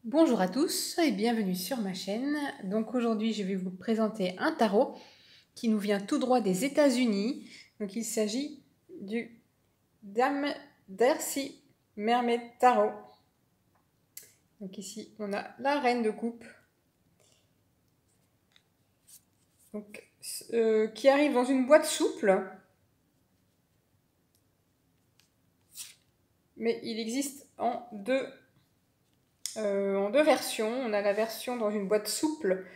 Bonjour à tous et bienvenue sur ma chaîne. Donc aujourd'hui je vais vous présenter un tarot qui nous vient tout droit des États-Unis. Donc il s'agit du Dame Darcy Mermaid Tarot. Donc ici on a la reine de coupe. Donc, qui arrive dans une boîte souple. Mais il existe en deux versions. On a la version dans une boîte souple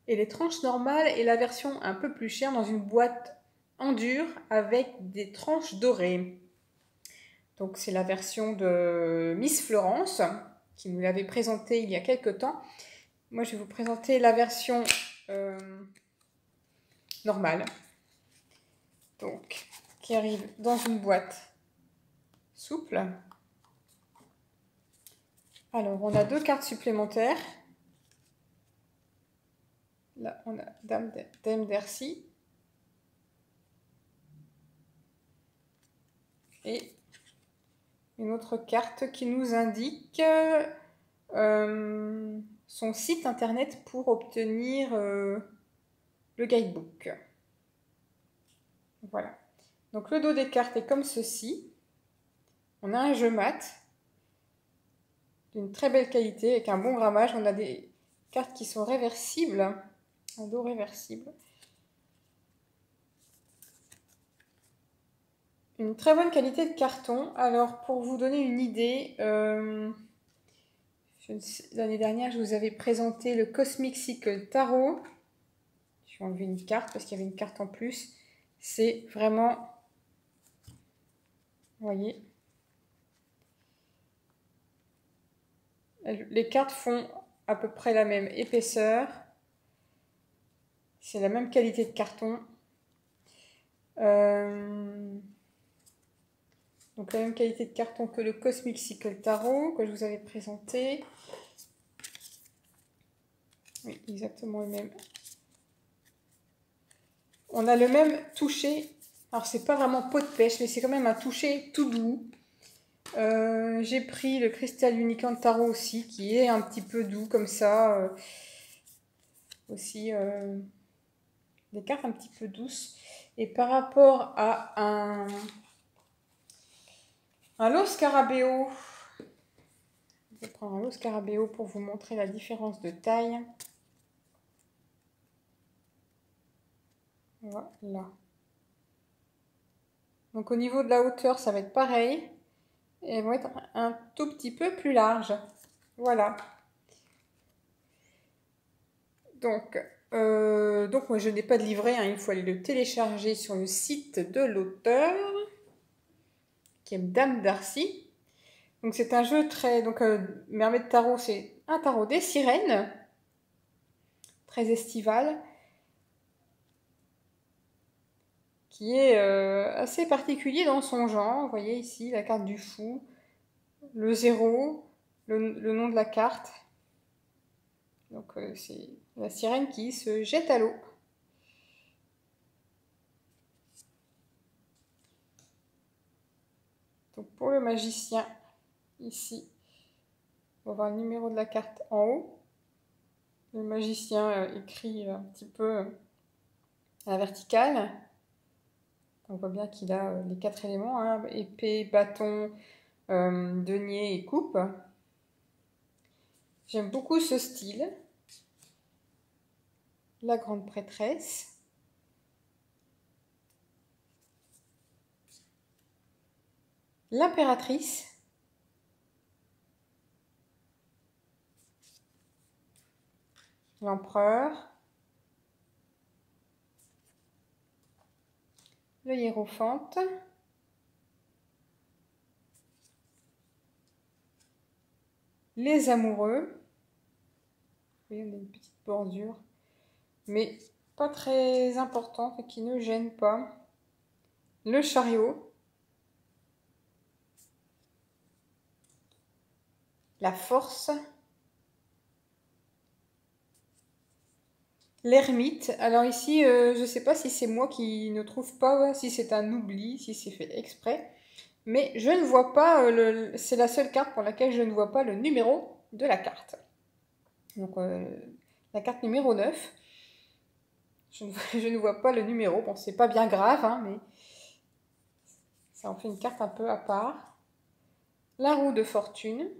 et les tranches normales et la version un peu plus chère dans une boîte en dur avec des tranches dorées. Donc c'est la version de Miss Florence qui nous l'avait présentée il y a quelques temps. Moi je vais vous présenter la version normale. Donc qui arrive dans une boîte souple. Alors on a deux cartes supplémentaires. Là on a Dame Darcy et une autre carte qui nous indique son site internet pour obtenir le guidebook. Voilà. Donc le dos des cartes est comme ceci. On a un jeu mat d'une très belle qualité avec un bon grammage. On a des cartes qui sont réversibles, un dos réversible. Une très bonne qualité de carton. Alors pour vous donner une idée, l'année dernière je vous avais présenté le Cosmic Cycle Tarot. Je vais enlever une carte parce qu'il y avait une carte en plus. C'est vraiment, vous voyez, les cartes font à peu près la même épaisseur. C'est la même qualité de carton. Donc la même qualité de carton que le Cosmic Cycle Tarot que je vous avais présenté. Oui, exactement le même. On a le même toucher. Alors c'est pas vraiment peau de pêche, mais c'est quand même un toucher tout doux. J'ai pris le Crystal Unicorn Tarot aussi, qui est un petit peu doux comme ça. Aussi des cartes un petit peu douces. Et par rapport à un Los Scarabeo, je vais prendre un Los Scarabeo pour vous montrer la différence de taille. Voilà. Donc au niveau de la hauteur, ça va être pareil. Et elles vont être un tout petit peu plus larges. Voilà. Donc moi je n'ai pas de livret, hein, il faut aller le télécharger sur le site de l'auteur, qui est Dame Darcy. Donc c'est un jeu très... Donc Mermaid Tarot, c'est un tarot des sirènes, très estival, qui est assez particulier dans son genre. Vous voyez ici la carte du fou, le 0, le nom de la carte. Donc c'est la sirène qui se jette à l'eau. Donc pour le magicien, ici, on va voir le numéro de la carte en haut. Le magicien écrit un petit peu à la verticale. On voit bien qu'il a les 4 éléments, hein, épée, bâton, denier et coupe. J'aime beaucoup ce style. La grande prêtresse. L'impératrice. L'empereur. Le hiérophante. Les amoureux. Vous voyez, on a une petite bordure, mais pas très importante et qui ne gêne pas. Le chariot. La force. L'ermite. Alors ici, je ne sais pas si c'est moi qui ne trouve pas, si c'est un oubli, si c'est fait exprès. Mais je ne vois pas, c'est la seule carte pour laquelle je ne vois pas le numéro de la carte. Donc la carte numéro 9. Je ne vois pas le numéro. Bon, c'est pas bien grave, hein, mais ça en fait une carte un peu à part. La roue de fortune.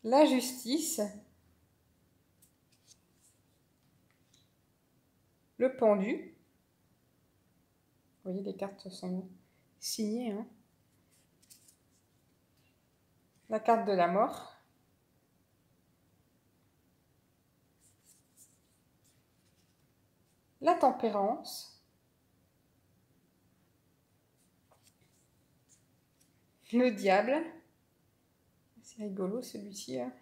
La justice. Le pendu. Vous voyez, les cartes sont signées, hein. La carte de la mort. La tempérance. Le diable. C'est rigolo celui-ci, hein.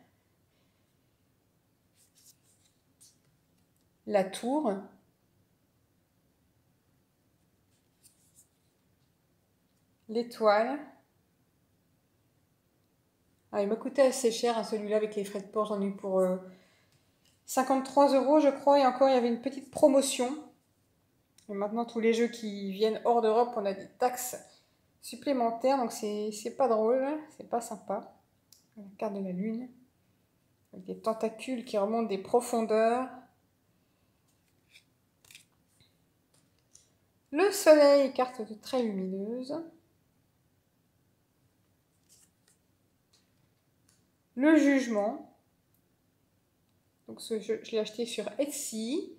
La tour. L'étoile. Ah, il m'a coûté assez cher, hein, celui-là avec les frais de port. J'en ai eu pour 53 € je crois. Et encore, il y avait une petite promotion. Et maintenant, tous les jeux qui viennent hors d'Europe, on a des taxes supplémentaires. Donc, c'est pas drôle, c'est pas sympa. La carte de la lune. Avec des tentacules qui remontent des profondeurs. Le soleil, carte de très lumineuse. Le jugement. Donc ce jeu, je l'ai acheté sur Etsy.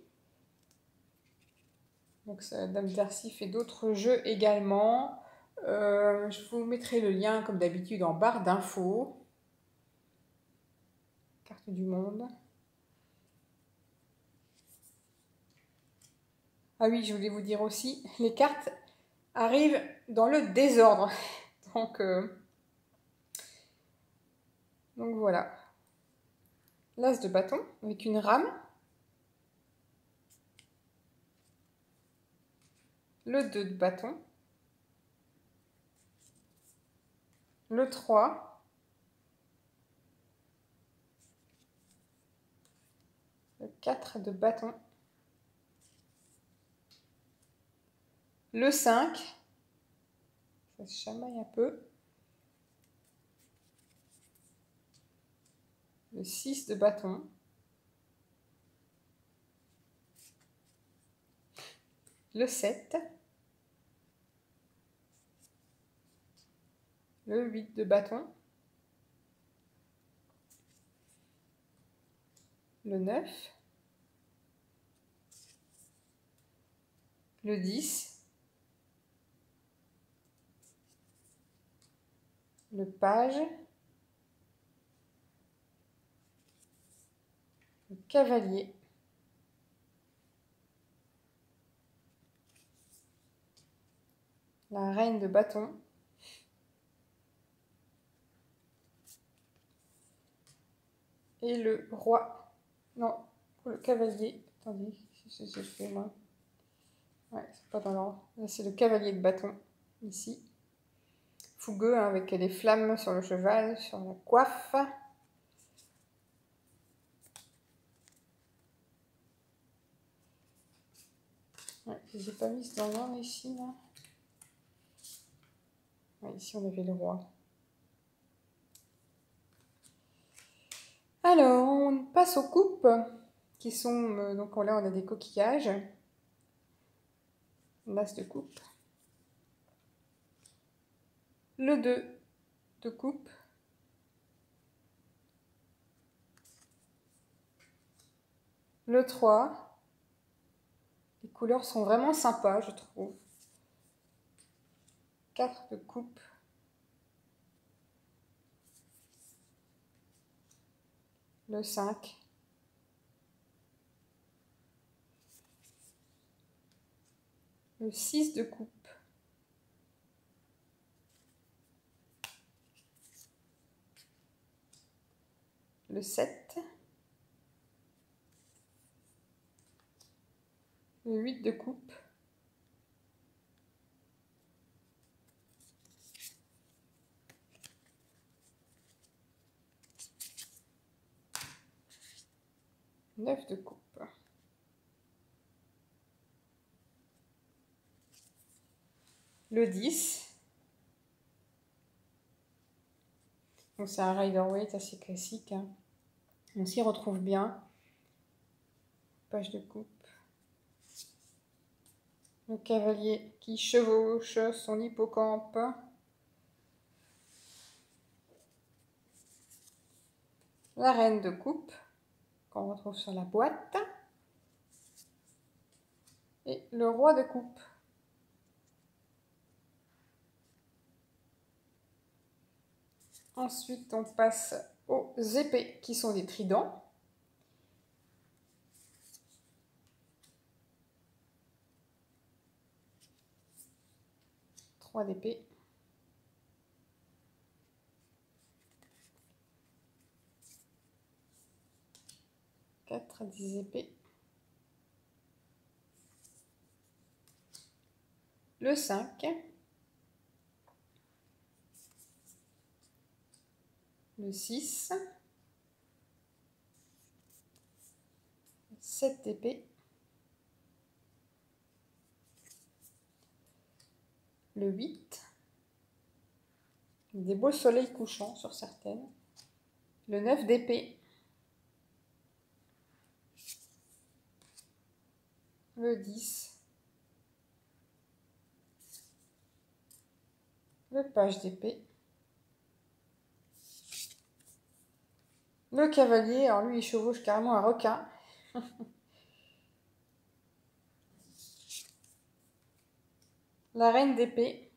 Donc Dame Darcy fait d'autres jeux également. Je vous mettrai le lien comme d'habitude en barre d'infos. Carte du monde. Ah oui, je voulais vous dire aussi, les cartes arrivent dans le désordre. Donc voilà. L'as de bâton avec une rame. Le 2 de bâton. Le 3. Le 4 de bâton. Le 5. Ça se chamaille un peu. Le 6 de bâton. Le 7. Le 8 de bâton. Le 9. Le 10. Le page. Le cavalier. La reine de bâton. Et le roi. Non, le cavalier. Attendez, si j'ai fait moi. Ouais, c'est pas dans l'ordre. Là, c'est le cavalier de bâton, ici. Fougueux, hein, avec les flammes sur le cheval, sur la coiffe. Ouais, je les ai pas mises dans l'ordre ici, là. Ouais, ici, on avait le roi. Alors, on passe aux coupes, qui sont... donc là, on a des coquillages. L'as de coupe. Le 2 de coupe. Le 3. Les couleurs sont vraiment sympas, je trouve. 4 de coupe. Le 5. Le 6 de coupe. Le 7. Le 8 de coupe. Le 9 de coupe. Le 10. Donc c'est un Rider-Waite assez classique, hein. On s'y retrouve bien. Page de coupe. Le cavalier qui chevauche son hippocampe. La reine de coupe, qu'on retrouve sur la boîte. Et le roi de coupe. Ensuite, on passe aux épées, qui sont des tridents. Trois d'épée. Quatre à 10 épées. Le 5. Le 6. 7 épées. Le 8. Des beaux soleils couchants sur certaines. Le 9 d'épée. Le 10. Le page d'épée. Le cavalier, alors lui il chevauche carrément un requin. La reine d'épée.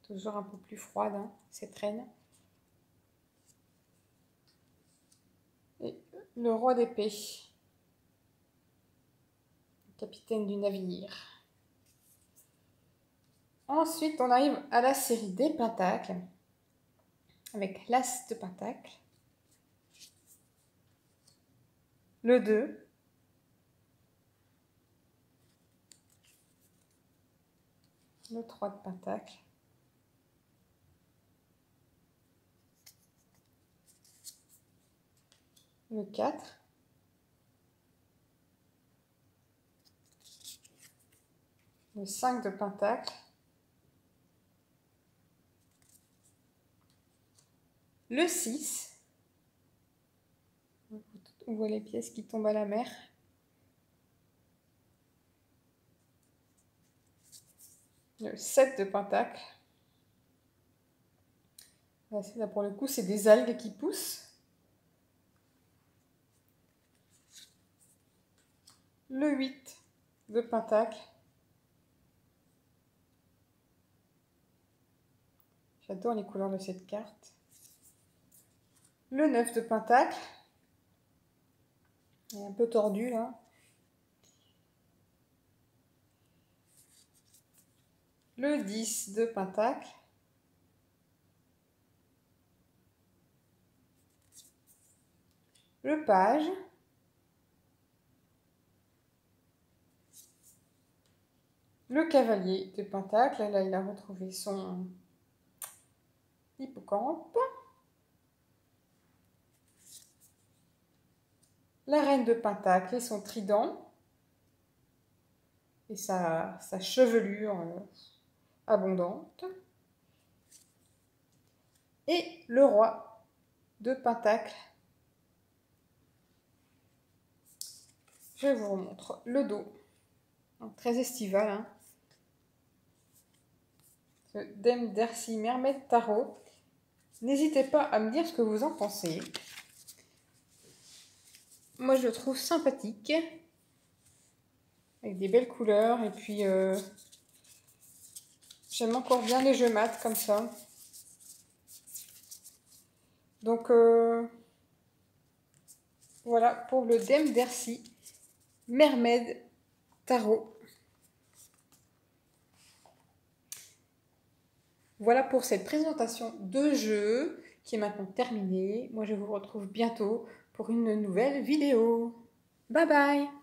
Toujours un peu plus froide, hein, cette reine. Et le roi d'épée. Capitaine du navire. Ensuite, on arrive à la série des pentacles. Avec l'as de pentacle. Le 2. Le 3 de pentacle. Le 4. Le 5 de pentacle. Le 6. On voit les pièces qui tombent à la mer. Le 7 de pentacle. Là, pour le coup, c'est des algues qui poussent. Le 8 de pentacle. J'adore les couleurs de cette carte. Le 9 de pentacle. Il est un peu tordu là. Le 10 de pentacle. Le page. Le cavalier de pentacle. Là, il a retrouvé son hippocampe. La reine de pentacle et son trident. Et sa chevelure abondante. Et le roi de pentacle. Je vous remontre le dos. Donc, très estival, hein. Ce Dame Darcy Mermaid Tarot. N'hésitez pas à me dire ce que vous en pensez. Moi, je le trouve sympathique. Avec des belles couleurs. Et puis, j'aime encore bien les jeux mat comme ça. Donc, voilà pour le Dame Darcy Mermaid Tarot. Voilà pour cette présentation de jeu qui est maintenant terminée. Moi, je vous retrouve bientôt pour une nouvelle vidéo. Bye bye!